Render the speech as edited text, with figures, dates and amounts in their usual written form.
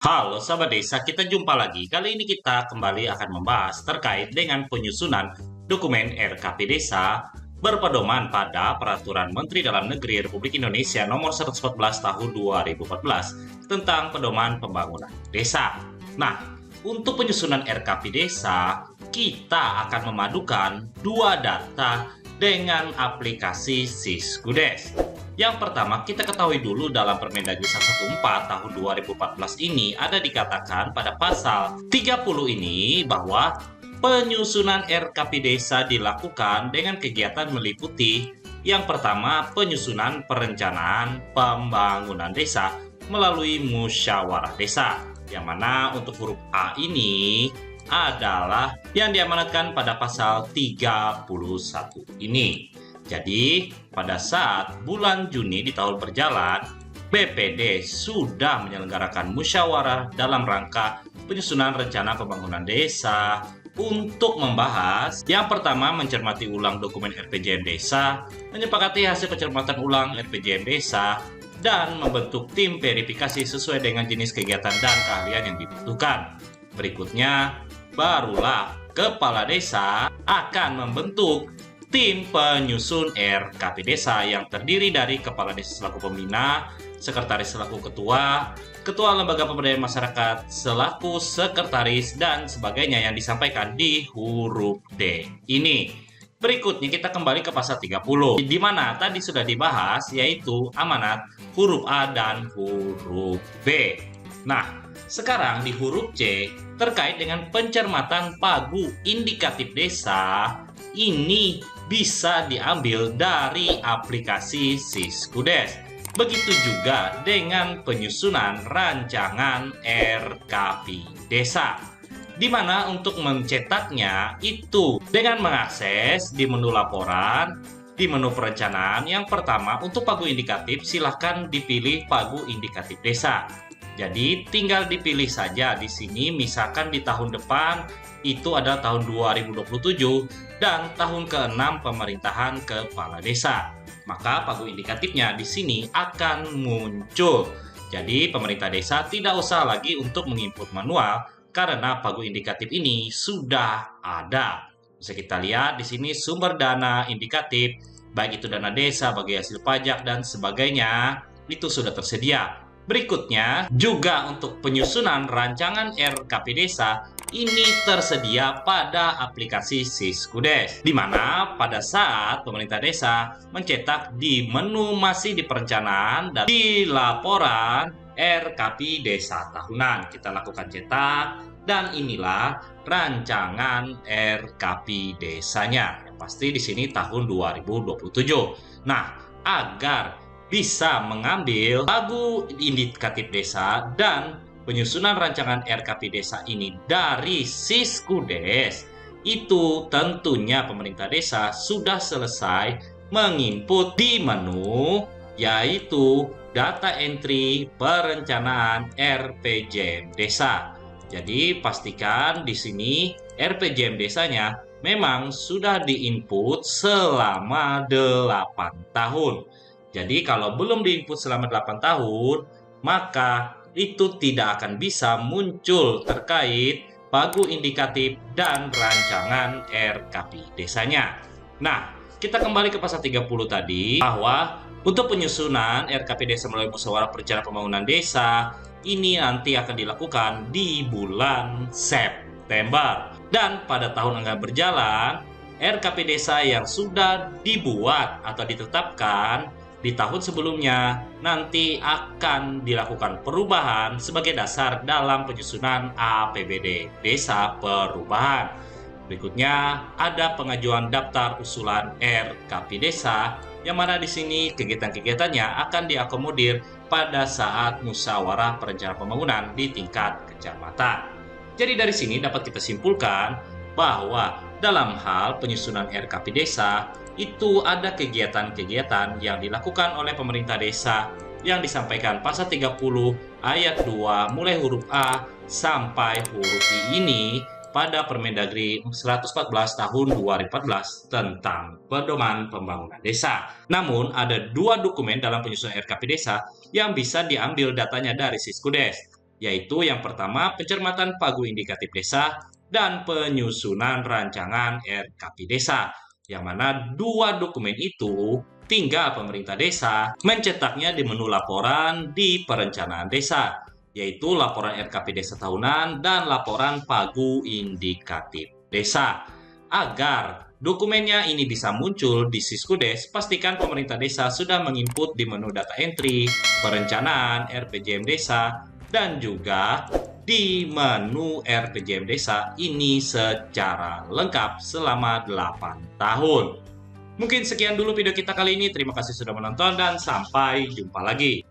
Halo sahabat desa, kita jumpa lagi. Kali ini kita kembali akan membahas terkait dengan penyusunan dokumen RKP Desa berpedoman pada Peraturan Menteri Dalam Negeri Republik Indonesia Nomor 114 Tahun 2014 tentang pedoman pembangunan desa. Nah, untuk penyusunan RKP Desa, kita akan memadukan dua data dengan aplikasi Siskudes. Yang pertama, kita ketahui dulu dalam Permendagri 114 tahun 2014 ini ada dikatakan pada pasal 30 ini bahwa penyusunan RKP Desa dilakukan dengan kegiatan meliputi yang pertama, penyusunan perencanaan pembangunan desa melalui musyawarah desa. Yang mana untuk huruf A ini adalah yang diamanatkan pada pasal 31 ini. Jadi, pada saat bulan Juni di tahun berjalan, BPD sudah menyelenggarakan musyawarah dalam rangka penyusunan rencana pembangunan desa untuk membahas yang pertama mencermati ulang dokumen RPJM desa, menyepakati hasil pencermatan ulang RPJM desa, dan membentuk tim verifikasi sesuai dengan jenis kegiatan dan keahlian yang dibutuhkan. Berikutnya, barulah kepala desa akan membentuk tim penyusun RKP Desa yang terdiri dari kepala desa selaku pembina, sekretaris selaku ketua, ketua lembaga pemberdayaan masyarakat selaku sekretaris, dan sebagainya yang disampaikan di huruf D ini. Berikutnya kita kembali ke pasal 30, di mana tadi sudah dibahas yaitu amanat huruf A dan huruf B. Nah, sekarang di huruf C terkait dengan pencermatan pagu indikatif desa, ini bisa diambil dari aplikasi Siskudes. Begitu juga dengan penyusunan rancangan RKP Desa, di mana untuk mencetaknya itu dengan mengakses di menu laporan, di menu perencanaan. Yang pertama, untuk pagu indikatif silahkan dipilih pagu indikatif desa. Jadi tinggal dipilih saja di sini, misalkan di tahun depan itu adalah tahun 2027 dan tahun ke-6 pemerintahan kepala desa. Maka pagu indikatifnya di sini akan muncul. Jadi pemerintah desa tidak usah lagi untuk menginput manual karena pagu indikatif ini sudah ada. Bisa kita lihat di sini sumber dana indikatif, baik itu dana desa, bagi hasil pajak dan sebagainya, itu sudah tersedia. Berikutnya, juga untuk penyusunan rancangan RKP Desa, ini tersedia pada aplikasi Siskudes, di mana pada saat pemerintah desa mencetak di menu masih di perencanaan dan di laporan RKP Desa tahunan, kita lakukan cetak, dan inilah rancangan RKP Desanya. Yang pasti di sini tahun 2027. Nah, agar bisa mengambil pagu indikatif desa dan penyusunan rancangan RKP Desa ini dari Siskudes, itu tentunya pemerintah desa sudah selesai menginput di menu yaitu data entry perencanaan RPJM Desa. Jadi pastikan di sini RPJM Desanya memang sudah diinput selama 8 tahun. Jadi kalau belum diinput selama 8 tahun, maka itu tidak akan bisa muncul terkait pagu indikatif dan rancangan RKP Desanya. Nah, kita kembali ke pasal 30 tadi, bahwa untuk penyusunan RKP Desa melalui musyawarah perencanaan pembangunan desa, ini nanti akan dilakukan di bulan September. Dan pada tahun anggaran berjalan, RKP Desa yang sudah dibuat atau ditetapkan di tahun sebelumnya nanti akan dilakukan perubahan sebagai dasar dalam penyusunan APBD Desa Perubahan. Berikutnya ada pengajuan daftar usulan RKP Desa, yang mana di sini kegiatan-kegiatannya akan diakomodir pada saat musyawarah perencanaan pembangunan di tingkat kecamatan. Jadi dari sini dapat kita simpulkan bahwa dalam hal penyusunan RKP Desa itu ada kegiatan-kegiatan yang dilakukan oleh pemerintah desa yang disampaikan pasal 30 ayat 2 mulai huruf A sampai huruf I ini pada Permendagri 114 tahun 2014 tentang pedoman pembangunan desa. Namun ada dua dokumen dalam penyusunan RKP Desa yang bisa diambil datanya dari Siskudes. yaitu yang pertama pencermatan pagu indikatif desa dan penyusunan rancangan RKP desa, yang mana dua dokumen itu tinggal pemerintah desa mencetaknya di menu laporan di perencanaan desa, yaitu laporan RKP desa tahunan dan laporan pagu indikatif desa. Agar dokumennya ini bisa muncul di Siskudes, pastikan pemerintah desa sudah menginput di menu data entry, perencanaan, RPJM desa, dan juga di menu RPJM desa ini secara lengkap selama 8 tahun. Mungkin sekian dulu video kita kali ini. Terima kasih sudah menonton dan sampai jumpa lagi.